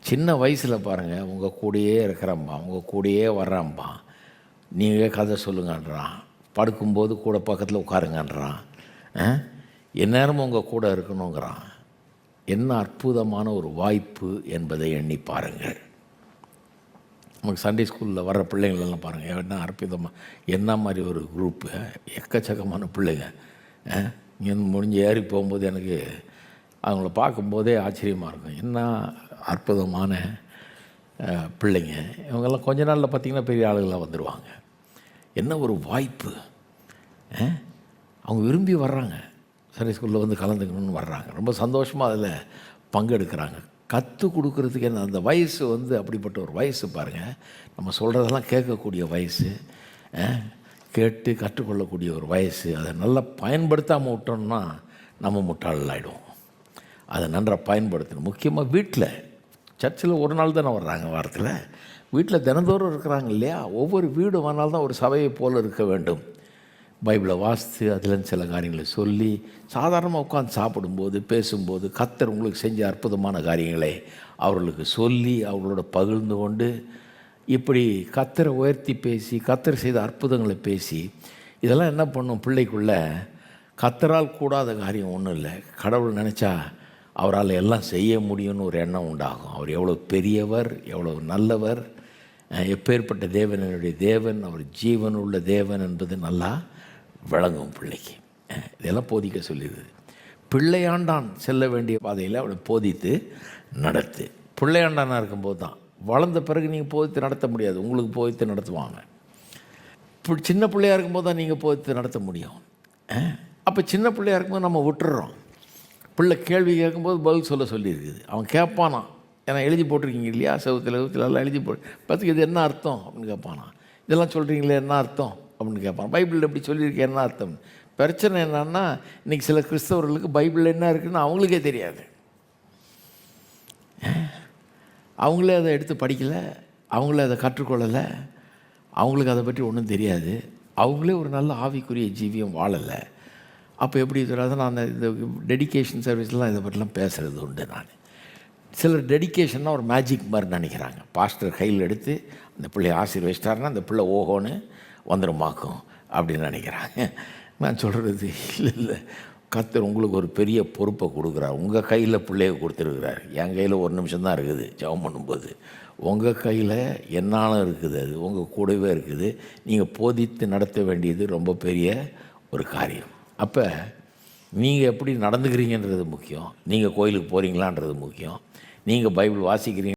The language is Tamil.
சின்ன வயசில் பாருங்கள், உங்கள் கூடயே இருக்கிறான்பா, உங்கள் கூடயே வர்றான்பா, நீங்கள் கதை சொல்லுங்கன்றான், படுக்கும்போது கூட பக்கத்தில் உட்காருங்கன்றான், எந்நேரமும் உங்கள் கூட இருக்கணுங்கிறான். என்ன அற்புதமான ஒரு வாய்ப்பு என்பதை எண்ணி பாருங்கள். நமக்கு சண்டே ஸ்கூலில் வர்ற பிள்ளைங்களெல்லாம் பாருங்கள், என்ன அற்புதமாக, என்ன மாதிரி ஒரு குரூப்பு, எக்கச்சக்கமான பிள்ளைங்க. இங்கே முடிஞ்சு ஏறி போகும்போது எனக்கு அவங்கள பார்க்கும்போதே ஆச்சரியமாக இருக்கும். என்ன அற்புதமான பிள்ளைங்க இவங்கெல்லாம். கொஞ்ச நாளில் பார்த்திங்கன்னா பெரிய ஆளுகளாக வந்துடுவாங்க. என்ன ஒரு வாய்ப்பு! அவங்க விரும்பி வர்றாங்க, சண்டே ஸ்கூலில் வந்து கலந்துக்கணும்னு வர்றாங்க, ரொம்ப சந்தோஷமாக அதில் பங்கெடுக்கிறாங்க. கற்றுக் கொடுக்குறதுக்கு என்ன அந்த வயசு வந்து அப்படிப்பட்ட ஒரு வயசு பாருங்கள். நம்ம சொல்கிறதெல்லாம் கேட்கக்கூடிய வயசு, கேட்டு கற்றுக்கொள்ளக்கூடிய ஒரு வயசு. அதை நல்லா பயன்படுத்தாமல் விட்டோம்னா நம்ம முட்டாள் ஆகிடுவோம். அதை நன்றாக பயன்படுத்தணும். முக்கியமாக வீட்டில், சர்ச்சில் ஒரு நாள் தானே வர்றாங்க வாரத்தில், வீட்டில் தினந்தோறும் இருக்கிறாங்க இல்லையா? ஒவ்வொரு வீடு வானால்தான் ஒரு சபையை போல் இருக்க வேண்டும். பைபிளை வாசித்து அதுலேருந்து சில காரியங்களை சொல்லி, சாதாரணமாக உட்காந்து சாப்பிடும்போது பேசும்போது கர்த்தர் உங்களுக்கு செஞ்ச அற்புதமான காரியங்களை அவர்களுக்கு சொல்லி அவர்களோட பகிர்ந்து கொண்டு, இப்படி கர்த்தரை உயர்த்தி பேசி கர்த்தர் செய்த அற்புதங்களை பேசி, இதெல்லாம் என்ன பண்ணும் பிள்ளைக்குள்ளே? கர்த்தரால் கூடாத காரியம் ஒன்றும் இல்லை. கடவுள் நினச்சா அவரால் எல்லாம் செய்ய முடியும்னு ஒரு எண்ணம் உண்டாகும். அவர் எவ்வளோ பெரியவர், எவ்வளோ நல்லவர், எப்பேற்பட்ட தேவன் என்னுடைய தேவன், அவர் ஜீவன் உள்ள தேவன் என்பது நல்லா விளங்கும் பிள்ளைக்கு. இதெல்லாம் போதிக்க சொல்லிடுது. பிள்ளையாண்டான் செல்ல வேண்டிய பாதையில் அவனை போதித்து நடத்து. பிள்ளையாண்டானாக இருக்கும்போது தான். வளர்ந்த பிறகு நீங்கள் போதித்து நடத்த முடியாது, உங்களுக்கு போதித்து நடத்துவாங்க. இப்போ சின்ன பிள்ளையாக இருக்கும்போது தான் நீங்கள் போதித்து நடத்த முடியும். அப்போ சின்ன பிள்ளையாக இருக்கும்போது நம்ம விட்டுறோம். பிள்ளை கேள்வி கேட்கும்போது பதில் சொல்லியிருக்குது. அவன் கேட்பானா, ஏன்னா எழுதி போட்டிருக்கீங்க இல்லையா, செவத்தில் எல்லாம் எழுதி பார்த்துக்கு இது என்ன அர்த்தம் அப்படின்னு கேட்பானா. இதெல்லாம் சொல்கிறீங்களே என்ன அர்த்தம் அப்படின்னு கேட்பான். பைபிளில் எப்படி சொல்லியிருக்கேன் என்ன அர்த்தம். பிரச்சனை என்னன்னா, இன்றைக்கி சில கிறிஸ்தவர்களுக்கு பைபிளில் என்ன இருக்குதுன்னு அவங்களுக்கே தெரியாது. அவங்களே அதை எடுத்து படிக்கலை, அவங்களே அதை கற்றுக்கொள்ளலை, அவங்களுக்கு அதை பற்றி ஒன்றும் தெரியாது, அவங்களே ஒரு நல்ல ஆவிக்குரிய ஜீவியம் வாழலை. அப்போ எப்படி சொல்கிறாங்க, நான் இந்த டெடிக்கேஷன் சர்வீஸ்லாம் இதை பற்றிலாம் பேசுகிறது உண்டு. நான் சிலர் டெடிக்கேஷன்னா ஒரு மேஜிக் மாதிரி நினைக்கிறாங்க. பாஸ்டர் கையில் எடுத்து அந்த பிள்ளையை ஆசீர்வதிச்சிட்டாருன்னா அந்த பிள்ளை ஓஹோன்னு வந்துடுமாக்கும் அப்படின்னு நினைக்கிறாங்க. நான் சொல்கிறது இல்லை, கர்த்தர் உங்களுக்கு ஒரு பெரிய பொறுப்பை கொடுக்குறார். உங்கள் கையில் பிள்ளையை கொடுத்துருக்குறார். என் கையில் ஒரு நிமிஷம் தான் இருக்குது ஜெபம் பண்ணும்போது. உங்கள் கையில் என்னாலும் இருக்குது, அது உங்கள் கூடவே இருக்குது. நீங்கள் போதித்து நடத்த வேண்டியது ரொம்ப பெரிய ஒரு காரியம். அப்போ நீங்கள் எப்படி நடந்துக்கிறீங்கன்றது முக்கியம், நீங்கள் கோயிலுக்கு போகிறீங்களான்றது முக்கியம், நீங்கள் பைபிள் வாசிக்கிறீங்க